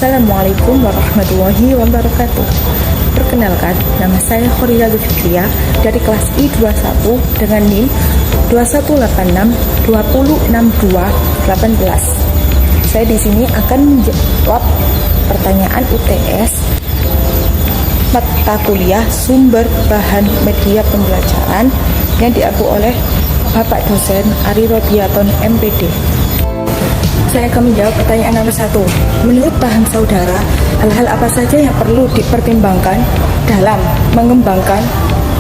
Assalamualaikum warahmatullahi wabarakatuh. Perkenalkan, nama saya Khurila Fikriyah dari kelas I21 dengan NIM 2186206218. Saya di sini akan menjawab pertanyaan UTS mata kuliah sumber bahan media pembelajaran yang diaku oleh Bapak Dosen Ari Rodiaton MPD. Saya akan menjawab pertanyaan nomor 1. Menurut paham saudara, hal-hal apa saja yang perlu dipertimbangkan dalam mengembangkan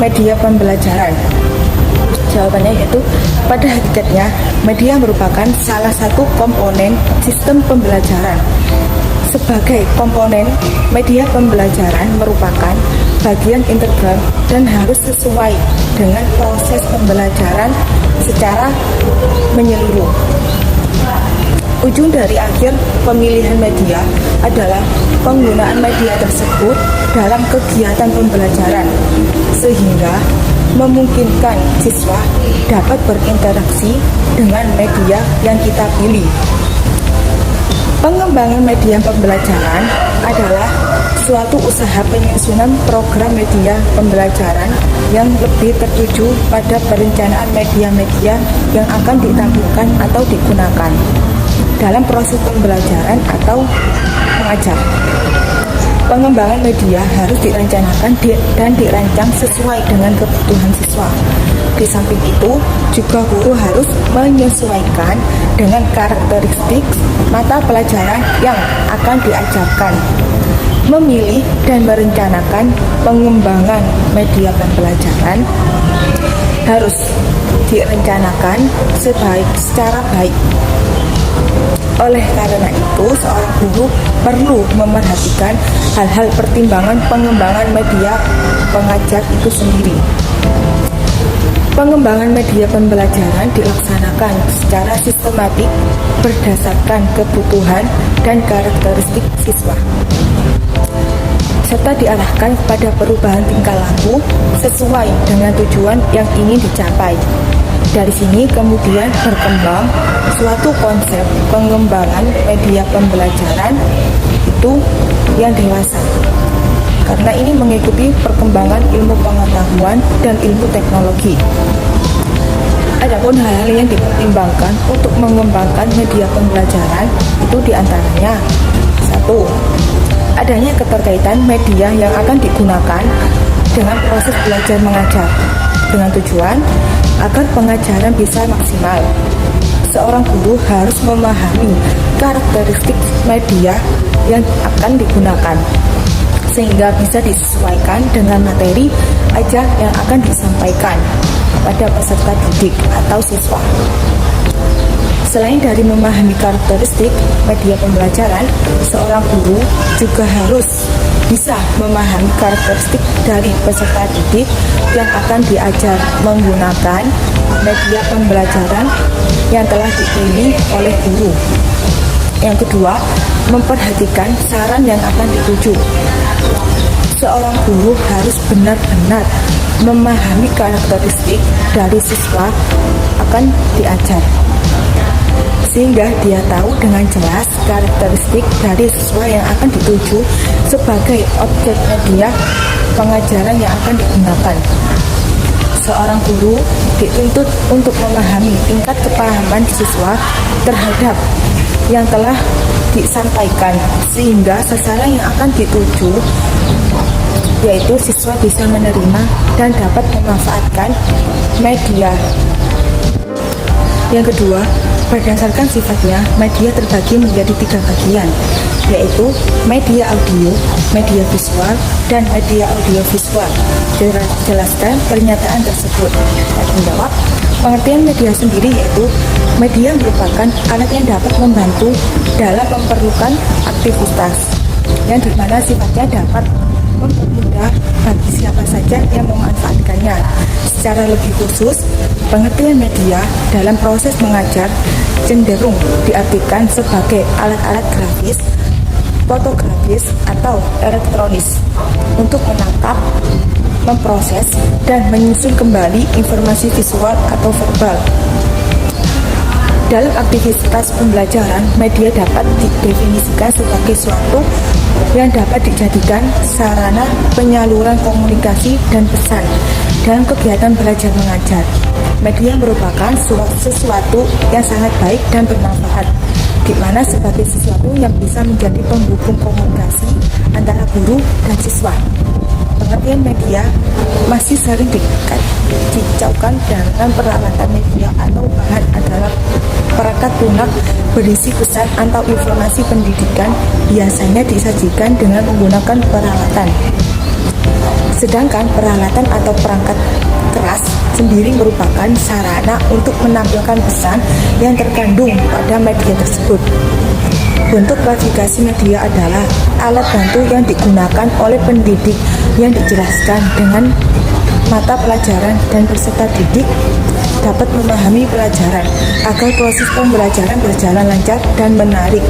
media pembelajaran? Jawabannya yaitu, pada hakikatnya, media merupakan salah satu komponen sistem pembelajaran. Sebagai komponen, media pembelajaran merupakan bagian integral dan harus sesuai dengan proses pembelajaran secara menyeluruh. Ujung dari akhir pemilihan media adalah penggunaan media tersebut dalam kegiatan pembelajaran, sehingga memungkinkan siswa dapat berinteraksi dengan media yang kita pilih. Pengembangan media pembelajaran adalah suatu usaha penyusunan program media pembelajaran yang lebih tertuju pada perencanaan media-media yang akan ditampilkan atau digunakan dalam proses pembelajaran atau mengajar. Pengembangan media harus direncanakan dan dirancang sesuai dengan kebutuhan siswa. Di samping itu, juga guru harus menyesuaikan dengan karakteristik mata pelajaran yang akan diajarkan. Memilih dan merencanakan pengembangan media pembelajaran harus direncanakan secara baik. Oleh karena itu, seorang guru perlu memerhatikan hal-hal pertimbangan pengembangan media pengajar itu sendiri. Pengembangan media pembelajaran dilaksanakan secara sistematik berdasarkan kebutuhan dan karakteristik siswa, serta diarahkan pada perubahan tingkah laku sesuai dengan tujuan yang ingin dicapai. Dari sini kemudian berkembang suatu konsep pengembangan media pembelajaran itu yang dewasa, karena ini mengikuti perkembangan ilmu pengetahuan dan ilmu teknologi. Adapun hal-hal yang dipertimbangkan untuk mengembangkan media pembelajaran itu diantaranya: 1. Adanya keterkaitan media yang akan digunakan dengan proses belajar mengajar dengan tujuan agar pengajaran bisa maksimal. Seorang guru harus memahami karakteristik media yang akan digunakan sehingga bisa disesuaikan dengan materi ajar yang akan disampaikan pada peserta didik atau siswa. Selain dari memahami karakteristik media pembelajaran, seorang guru juga harus bisa memahami karakteristik dari peserta didik yang akan diajar menggunakan media pembelajaran yang telah dipilih oleh guru. Yang kedua, memperhatikan saran yang akan dituju. Seorang guru harus benar-benar memahami karakteristik dari siswa akan diajar, sehingga dia tahu dengan jelas karakteristik dari siswa yang akan dituju sebagai objek media pengajaran yang akan digunakan. Seorang guru dituntut untuk memahami tingkat kepahaman siswa terhadap yang telah disampaikan, sehingga sasaran yang akan dituju yaitu siswa bisa menerima dan dapat memanfaatkan media. Yang kedua, berdasarkan sifatnya, media terbagi menjadi 3 bagian, yaitu media audio, media visual, dan media audiovisual. Jelaskan pernyataan tersebut. Saya menjawab, pengertian media sendiri yaitu media merupakan alat yang dapat membantu dalam memerlukan aktivitas, yang dimana sifatnya dapat mempermudah bagi siapa saja yang memanfaatkannya. Secara lebih khusus, pengertian media dalam proses mengajar cenderung diartikan sebagai alat-alat grafis, fotografis, atau elektronis untuk menangkap, memproses, dan menyusun kembali informasi visual atau verbal. Dalam aktivitas pembelajaran, media dapat didefinisikan sebagai suatu yang dapat dijadikan sarana penyaluran komunikasi dan pesan dalam kegiatan belajar mengajar. Media merupakan sesuatu yang sangat baik dan bermanfaat, di mana sebagai sesuatu yang bisa menjadi penghubung komunikasi antara guru dan siswa. Pengertian media masih sering dicaukan dengan peralatan media atau bahan adalah perangkat lunak berisi pesan atau informasi pendidikan, biasanya disajikan dengan menggunakan peralatan. Sedangkan peralatan atau perangkat keras sendiri merupakan sarana untuk menampilkan pesan yang terkandung pada media tersebut. Bentuk klasifikasi media adalah alat bantu yang digunakan oleh pendidik yang dijelaskan dengan mata pelajaran dan peserta didik dapat memahami pelajaran agar proses pembelajaran berjalan lancar dan menarik.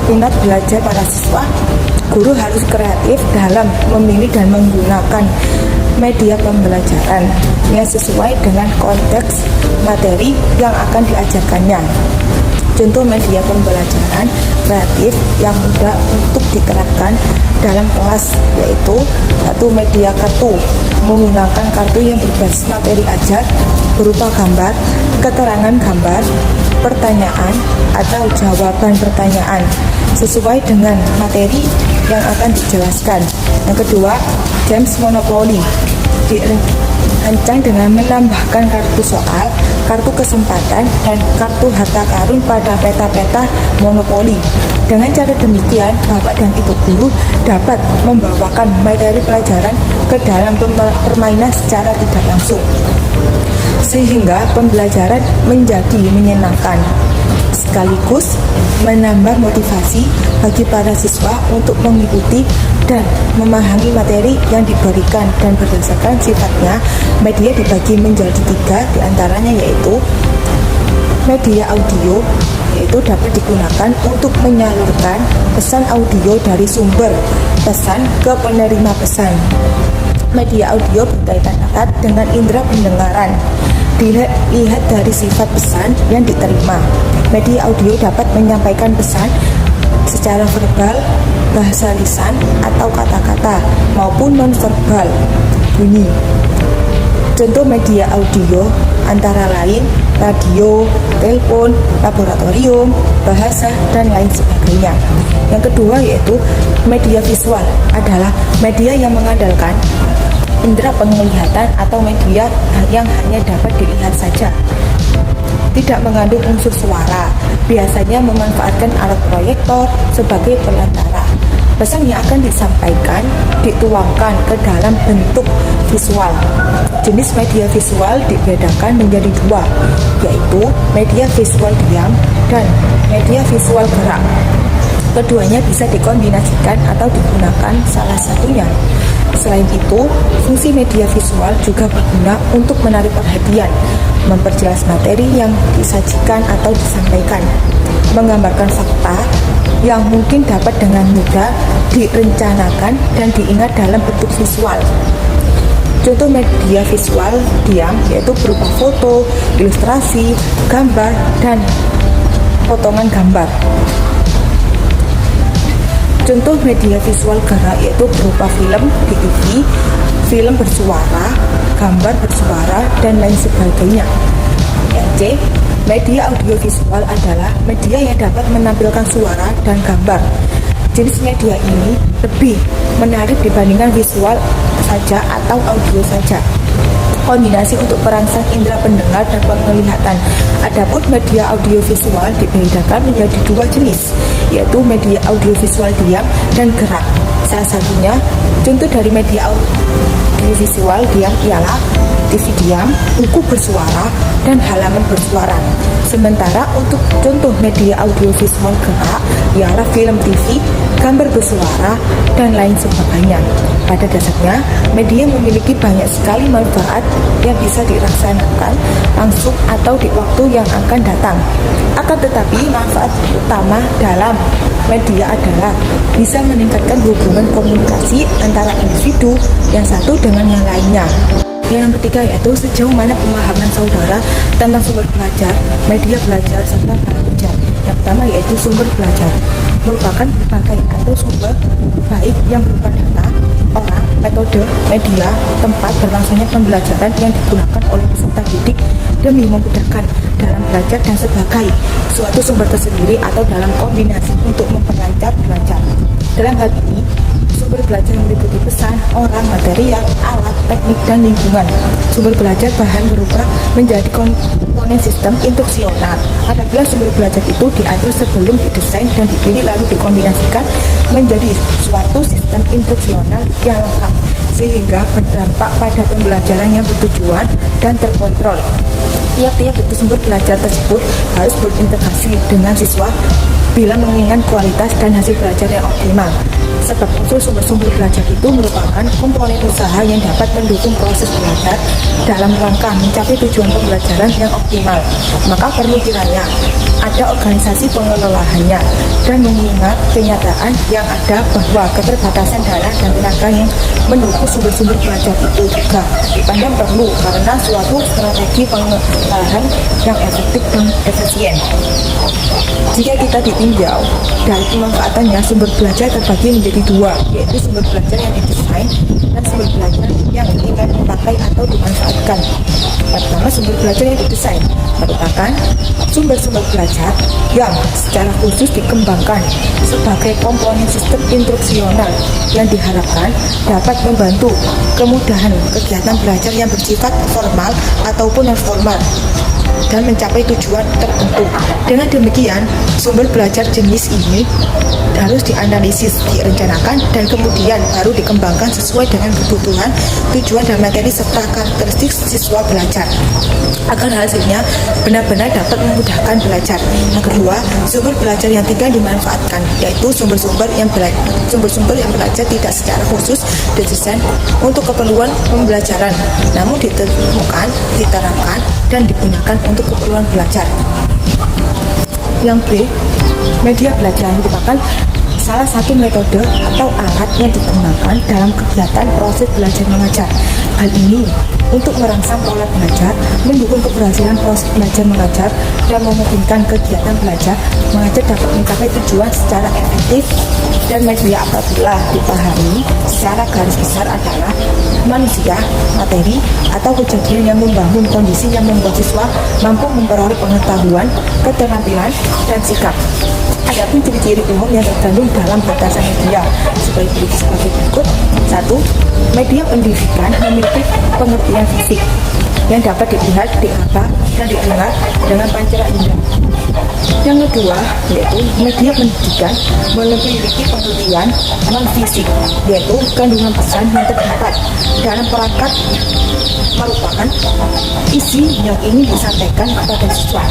Minat belajar para siswa, guru harus kreatif dalam memilih dan menggunakan media pembelajaran yang sesuai dengan konteks materi yang akan diajarkannya. Contoh media pembelajaran kreatif yang mudah untuk diterapkan dalam kelas yaitu satu, media kartu, menggunakan kartu yang berbasis materi ajar berupa gambar, keterangan gambar, pertanyaan atau jawaban pertanyaan sesuai dengan materi yang akan dijelaskan. Yang kedua, games monopoli dirancang dengan menambahkan kartu soal, kartu kesempatan, dan kartu harta karun pada peta-peta monopoli. Dengan cara demikian, bapak dan ibu guru dapat membawakan materi pelajaran ke dalam permainan secara tidak langsung, sehingga pembelajaran menjadi menyenangkan, sekaligus menambah motivasi bagi para siswa untuk mengikuti dan memahami materi yang diberikan. Dan berdasarkan sifatnya, media dibagi menjadi 3 diantaranya, yaitu media audio, yaitu dapat digunakan untuk menyalurkan pesan audio dari sumber pesan ke penerima pesan. Media audio berkaitan erat dengan indera pendengaran. Dilihat dari sifat pesan yang diterima. Media audio dapat menyampaikan pesan secara verbal, bahasa lisan atau kata-kata maupun non-verbal bunyi. Contoh media audio antara lain radio, telepon, laboratorium, bahasa, dan lain sebagainya. Yang kedua yaitu media visual, adalah media yang mengandalkan indera penglihatan atau media yang hanya dapat dilihat saja, tidak mengandung unsur suara, biasanya memanfaatkan alat proyektor sebagai perantara. Pesan yang akan disampaikan dituangkan ke dalam bentuk visual. Jenis media visual dibedakan menjadi 2, yaitu media visual diam dan media visual gerak. Keduanya bisa dikombinasikan atau digunakan salah satunya. Selain itu, fungsi media visual juga berguna untuk menarik perhatian, memperjelas materi yang disajikan atau disampaikan, menggambarkan fakta yang mungkin dapat dengan mudah direncanakan dan diingat dalam bentuk visual. Contoh media visual diam yaitu berupa foto, ilustrasi, gambar, dan potongan gambar. Contoh media visual gerak yaitu berupa film di TV, film bersuara, gambar bersuara, dan lain sebagainya. Yang C, media audiovisual adalah media yang dapat menampilkan suara dan gambar. Jenis media ini lebih menarik dibandingkan visual saja atau audio saja. Kombinasi untuk perangsang indera pendengar dan penglihatan. Adapun media audiovisual dibedakan menjadi 2 jenis, yaitu media audiovisual diam dan gerak. Salah satunya, contoh dari media audiovisual diam ialah TV diam, buku bersuara, dan halaman bersuara. Sementara untuk contoh media audiovisual gerak ialah film TV, gambar bersuara, dan lain sebagainya. Pada dasarnya, media memiliki banyak sekali manfaat yang bisa dilaksanakan langsung atau di waktu yang akan datang. Akan tetapi, manfaat utama dalam media adalah bisa meningkatkan hubungan komunikasi antara individu yang satu dengan yang lainnya. Yang ketiga yaitu sejauh mana pemahaman saudara tentang sumber belajar, media belajar, serta cara ujar. Yang pertama yaitu sumber belajar merupakan berbagai atau sumber baik yang berupa data, orang, metode, media, tempat berlangsungnya pembelajaran yang digunakan oleh peserta didik demi memudahkan dalam belajar dan sebagai suatu sumber tersendiri atau dalam kombinasi untuk memperlancar belajar. Dalam hal ini, sumber belajar meliputi pesan, orang, material, alat, teknik, dan lingkungan. Sumber belajar bahan berubah menjadi komponen sistem instruksional. Apabila sumber belajar itu diatur sebelum didesain dan dipilih lalu dikombinasikan menjadi suatu sistem instruksional yang lengkap, sehingga berdampak pada pembelajaran yang bertujuan dan terkontrol. Tiap-tiap sumber belajar tersebut harus berintegrasi dengan siswa bila menginginkan kualitas dan hasil belajar yang optimal. Sebab unsur sumber-sumber belajar itu merupakan komponen usaha yang dapat mendukung proses belajar dalam rangka mencapai tujuan pembelajaran yang optimal. Maka perlu kiranya ada organisasi pengelolaannya dan mengingat kenyataan yang ada bahwa keterbatasan dana dan tenaga yang mendukung sumber-sumber belajar itu juga dipandang perlu karena suatu strategi pengelolaan yang efektif dan efisien. Jika kita ditinjau dari pemanfaatannya, sumber belajar terbagi menjadi dua, yaitu sumber belajar yang didesain dan sumber belajar yang ingin dipakai atau dimanfaatkan. Pertama, sumber belajar yang didesain merupakan sumber-sumber belajar yang secara khusus dikembangkan sebagai komponen sistem instruksional yang diharapkan dapat membantu kemudahan kegiatan belajar yang bersifat formal ataupun non formal dan mencapai tujuan tertentu. Dengan demikian, sumber belajar jenis ini harus dianalisis, direncanakan, dan kemudian baru dikembangkan sesuai dengan kebutuhan, tujuan, dan materi serta karakteristik siswa belajar agar hasilnya benar-benar dapat memudahkan belajar. Yang kedua, sumber belajar yang tinggal dimanfaatkan, yaitu sumber-sumber yang belajar tidak secara khusus didesain untuk keperluan pembelajaran, namun ditemukan, diterapkan, dan digunakan untuk keperluan belajar. Yang B, media belajar merupakan salah satu metode atau alat yang digunakan dalam kegiatan proses belajar mengajar. Hal ini untuk merangsang pola belajar, mendukung keberhasilan proses belajar mengajar, dan memungkinkan kegiatan belajar mengajar dapat mencapai tujuan secara efektif. Dan media apabila dipahami secara garis besar adalah manusia, materi, atau kejadian yang membangun kondisi yang membuat siswa mampu memperoleh pengetahuan, keterampilan, dan sikap. Adapun ciri-ciri umum yang terkandung dalam batasan media sebagai berikut. 1. Media pendidikan memiliki pengertian fisik yang dapat dilihat, diaba, dan didengar dengan panca indera. Yang kedua, yaitu media pendidikan memiliki pengertian non-fisik, yaitu kandungan pesan yang terdapat dalam perangkat merupakan isi yang ingin disampaikan kepada siswa.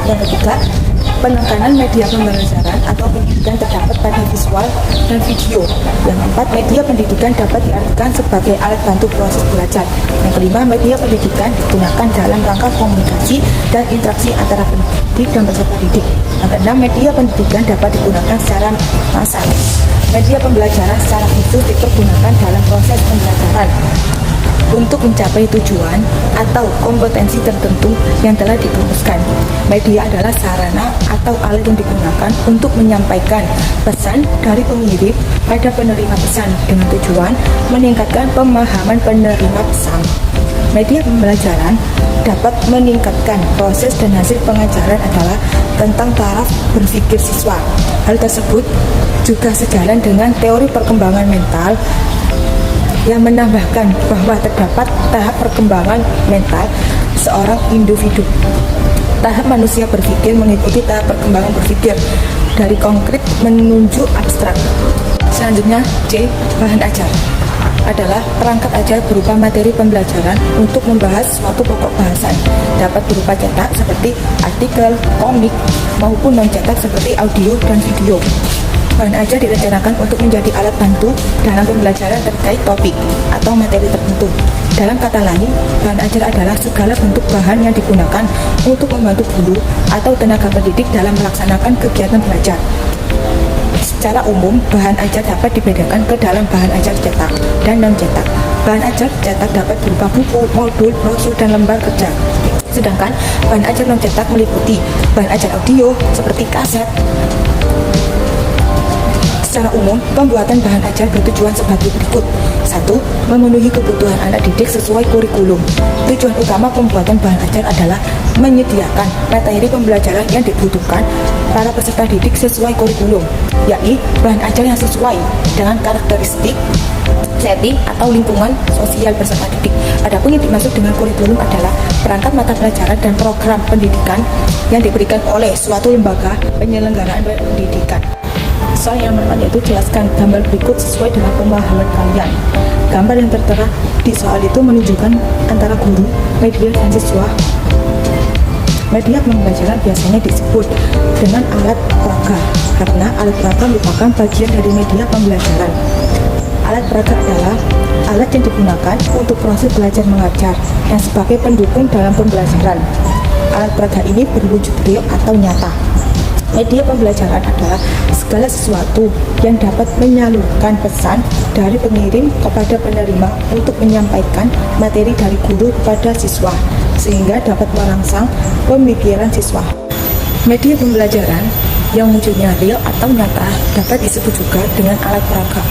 Yang ketiga, penekanan media pembelajaran atau pendidikan terdapat pada visual dan video. Yang keempat, media pendidikan dapat diartikan sebagai alat bantu proses belajar. Yang kelima, media pendidikan digunakan dalam rangka komunikasi dan interaksi antara pendidik dan peserta didik. Yang keenam, media pendidikan dapat digunakan secara massal. Media pembelajaran secara khusus dipergunakan dalam proses pembelajaran untuk mencapai tujuan atau kompetensi tertentu yang telah dirumuskan. Media adalah sarana atau alat yang digunakan untuk menyampaikan pesan dari pengirim pada penerima pesan dengan tujuan meningkatkan pemahaman penerima pesan. Media pembelajaran dapat meningkatkan proses dan hasil pengajaran adalah tentang taraf berpikir siswa. Hal tersebut juga sejalan dengan teori perkembangan mental yang menambahkan bahwa terdapat tahap perkembangan mental seorang individu. Tahap manusia berpikir mengikuti tahap perkembangan berpikir dari konkret menuju abstrak. Selanjutnya, C. Bahan ajar adalah perangkat ajar berupa materi pembelajaran untuk membahas suatu pokok bahasan. Dapat berupa cetak seperti artikel, komik, maupun non-cetak seperti audio dan video. Bahan ajar direncanakan untuk menjadi alat bantu dalam pembelajaran terkait topik atau materi tertentu. Dalam kata lain, bahan ajar adalah segala bentuk bahan yang digunakan untuk membantu guru atau tenaga pendidik dalam melaksanakan kegiatan belajar. Secara umum, bahan ajar dapat dibedakan ke dalam bahan ajar cetak dan non-cetak. Bahan ajar cetak dapat berupa buku, modul, brosur, dan lembar kerja. Sedangkan bahan ajar non-cetak meliputi bahan ajar audio seperti kaset. Secara umum, pembuatan bahan ajar bertujuan sebagai berikut. 1. Memenuhi kebutuhan anak didik sesuai kurikulum. Tujuan utama pembuatan bahan ajar adalah menyediakan materi pembelajaran yang dibutuhkan para peserta didik sesuai kurikulum, yakni bahan ajar yang sesuai dengan karakteristik, setting, atau lingkungan sosial peserta didik. Adapun yang dimaksud dengan kurikulum adalah perangkat mata pelajaran dan program pendidikan yang diberikan oleh suatu lembaga penyelenggaraan pendidikan. Soal yang pertama yaitu jelaskan gambar berikut sesuai dengan pemahaman kalian. Gambar yang tertera di soal itu menunjukkan antara guru, media, dan siswa. Media pembelajaran biasanya disebut dengan alat peraga karena alat peraga merupakan bagian dari media pembelajaran. Alat peraga adalah alat yang digunakan untuk proses belajar mengajar yang sebagai pendukung dalam pembelajaran. Alat peraga ini berwujud real atau nyata. Media pembelajaran adalah segala sesuatu yang dapat menyalurkan pesan dari pengirim kepada penerima untuk menyampaikan materi dari guru kepada siswa, sehingga dapat merangsang pemikiran siswa. Media pembelajaran yang wujudnya real atau nyata dapat disebut juga dengan alat peraga.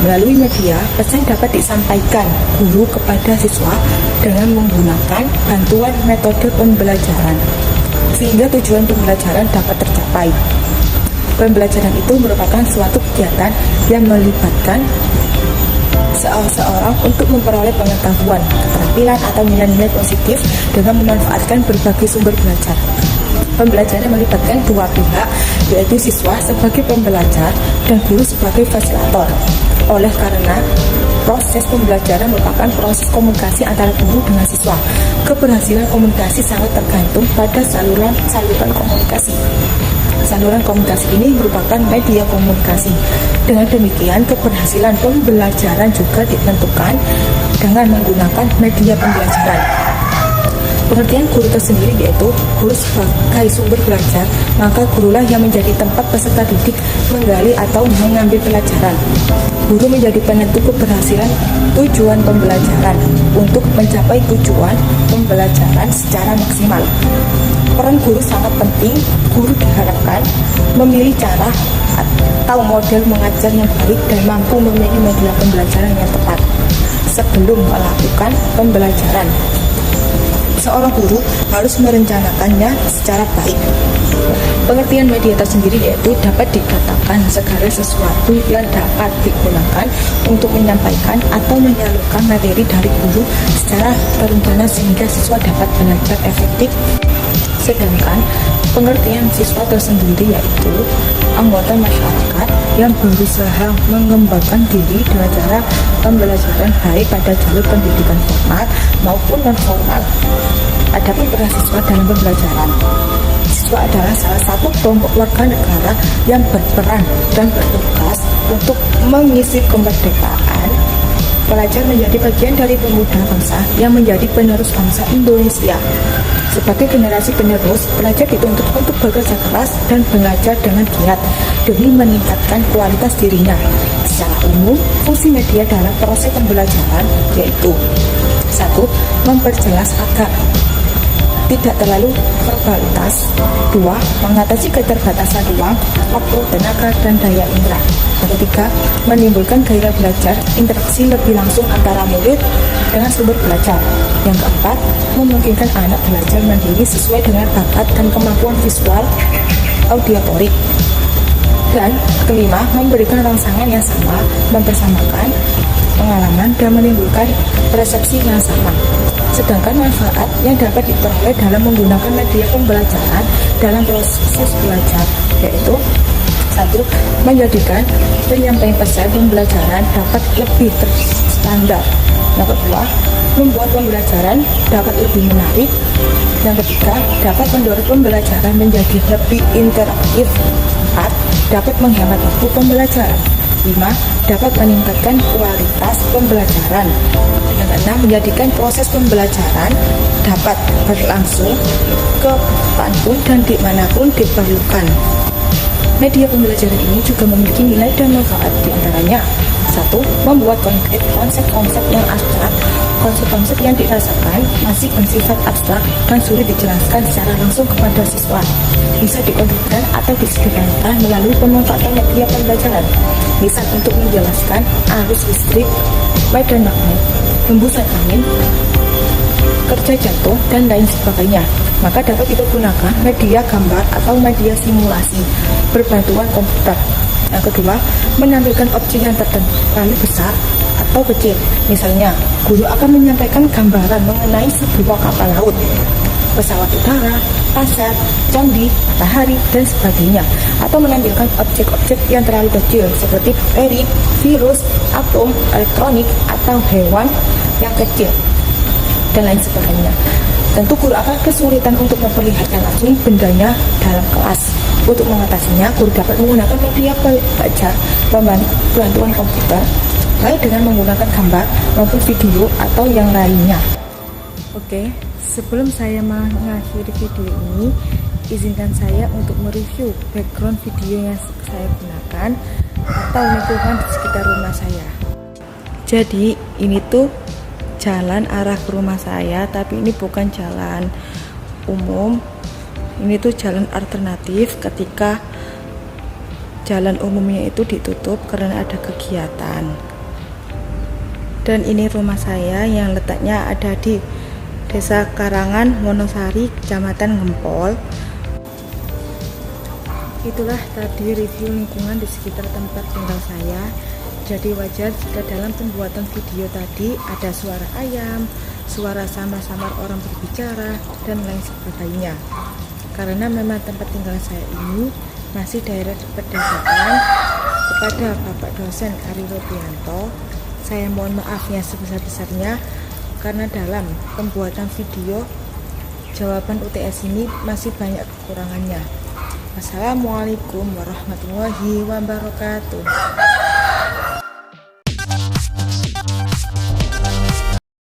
Melalui media, pesan dapat disampaikan guru kepada siswa dengan menggunakan bantuan metode pembelajaran, sehingga tujuan pembelajaran dapat tercapai. Pembelajaran itu merupakan suatu kegiatan yang melibatkan seseorang untuk memperoleh pengetahuan, keterampilan, atau nilai-nilai positif dengan memanfaatkan berbagai sumber belajar. Pembelajaran melibatkan dua pihak, yaitu siswa sebagai pembelajar dan guru sebagai fasilitator. Oleh karena proses pembelajaran merupakan proses komunikasi antara guru dengan siswa. Keberhasilan komunikasi sangat tergantung pada saluran komunikasi. Saluran komunikasi ini merupakan media komunikasi. Dengan demikian, keberhasilan pembelajaran juga ditentukan dengan menggunakan media pembelajaran. Pengertian guru tersendiri yaitu guru sebagai sumber belajar, maka gurulah yang menjadi tempat peserta didik menggali atau mengambil pelajaran. Guru menjadi penentu keberhasilan tujuan pembelajaran untuk mencapai tujuan pembelajaran secara maksimal. Peran guru sangat penting. Guru diharapkan memilih cara atau model mengajar yang baik dan mampu memilih media pembelajaran yang tepat sebelum melakukan pembelajaran. Seorang guru harus merencanakannya secara baik. Pengertian media tersendiri yaitu dapat dikatakan segala sesuatu yang dapat digunakan untuk menyampaikan atau menyalurkan materi dari guru secara terencana sehingga siswa dapat belajar efektif. Sedangkan pengertian siswa tersendiri yaitu anggota masyarakat yang berusaha mengembangkan diri dengan cara pembelajaran baik pada jalur pendidikan formal maupun non-formal. Adapun peran siswa dalam pembelajaran, siswa adalah salah satu kelompok warga negara yang berperan dan bertugas untuk mengisi kemerdekaan. Pelajar menjadi bagian dari pemuda bangsa yang menjadi penerus bangsa Indonesia. Sebagai generasi penerus, pelajar dituntut untuk bekerja keras dan belajar dengan giat demi meningkatkan kualitas dirinya. Secara umum, fungsi media dalam proses pembelajaran yaitu 1. Memperjelas agar tidak terlalu verbalitas. 2. Mengatasi keterbatasan ruang, waktu, tenaga, dan daya indera. Yang ketiga, menimbulkan gairah belajar, interaksi lebih langsung antara murid dengan sumber belajar. Yang keempat, memungkinkan anak belajar mandiri sesuai dengan bakat dan kemampuan visual auditorik. Dan kelima, memberikan rangsangan yang sama, mempersamakan pengalaman dan menimbulkan persepsi yang sama. Sedangkan manfaat yang dapat diperoleh dalam menggunakan media pembelajaran dalam proses belajar yaitu 1. Menjadikan penyampaian pesan pembelajaran dapat lebih terstandar. Yang kedua, membuat pembelajaran dapat lebih menarik. Yang ketiga, dapat mendorong pembelajaran menjadi lebih interaktif. 4. Dapat menghemat waktu pembelajaran. 5. Dapat meningkatkan kualitas pembelajaran. Yang keenam, menjadikan proses pembelajaran dapat berlangsung kapanpun dan dimanapun diperlukan. Media pembelajaran ini juga memiliki nilai dan manfaat, diantaranya 1. Membuat konkret konsep-konsep yang abstrak. Konsep-konsep yang dirasakan masih bersifat abstrak dan sulit dijelaskan secara langsung kepada siswa. Bisa dikontrolkan atau disederhanakan melalui pemanfaatan media pembelajaran. Misal untuk menjelaskan arus listrik, medan magnet, hembusan angin, kerja jantung, dan lain sebagainya. Maka dapat dipergunakan media gambar atau media simulasi berbantuan komputer. Yang kedua, menampilkan objek yang terlalu besar atau kecil. Misalnya, guru akan menyampaikan gambaran mengenai sebuah kapal laut, pesawat udara, pasar, candi, matahari, dan sebagainya. Atau menampilkan objek-objek yang terlalu kecil seperti bakteri, virus, atom, elektronik, atau hewan yang kecil, dan lain sebagainya. Tentu guru akan kesulitan untuk memperlihatkan langsung bendanya dalam kelas. Untuk mengatasinya, guru dapat menggunakan media belajar bantuan komputer, baik dengan menggunakan gambar maupun video atau yang lainnya. Oke, sebelum saya mengakhiri video ini, izinkan saya untuk mereview background video yang saya gunakan atau lingkungan di sekitar rumah saya. Jadi, ini tuh jalan arah ke rumah saya, tapi ini bukan jalan umum. Ini tuh jalan alternatif ketika jalan umumnya itu ditutup karena ada kegiatan. Dan ini rumah saya yang letaknya ada di Desa Karangan, Wonosari, Kecamatan Ngempol. Itulah tadi review lingkungan di sekitar tempat tinggal saya. Jadi wajar jika dalam pembuatan video tadi ada suara ayam, suara samar-samar orang berbicara, dan lain sebagainya. Karena memang tempat tinggal saya ini masih daerah pedesaan. Kepada Bapak Dosen Ari Robianto, saya mohon maaf yang sebesar-besarnya karena dalam pembuatan video jawaban UTS ini masih banyak kekurangannya. Wassalamualaikum warahmatullahi wabarakatuh.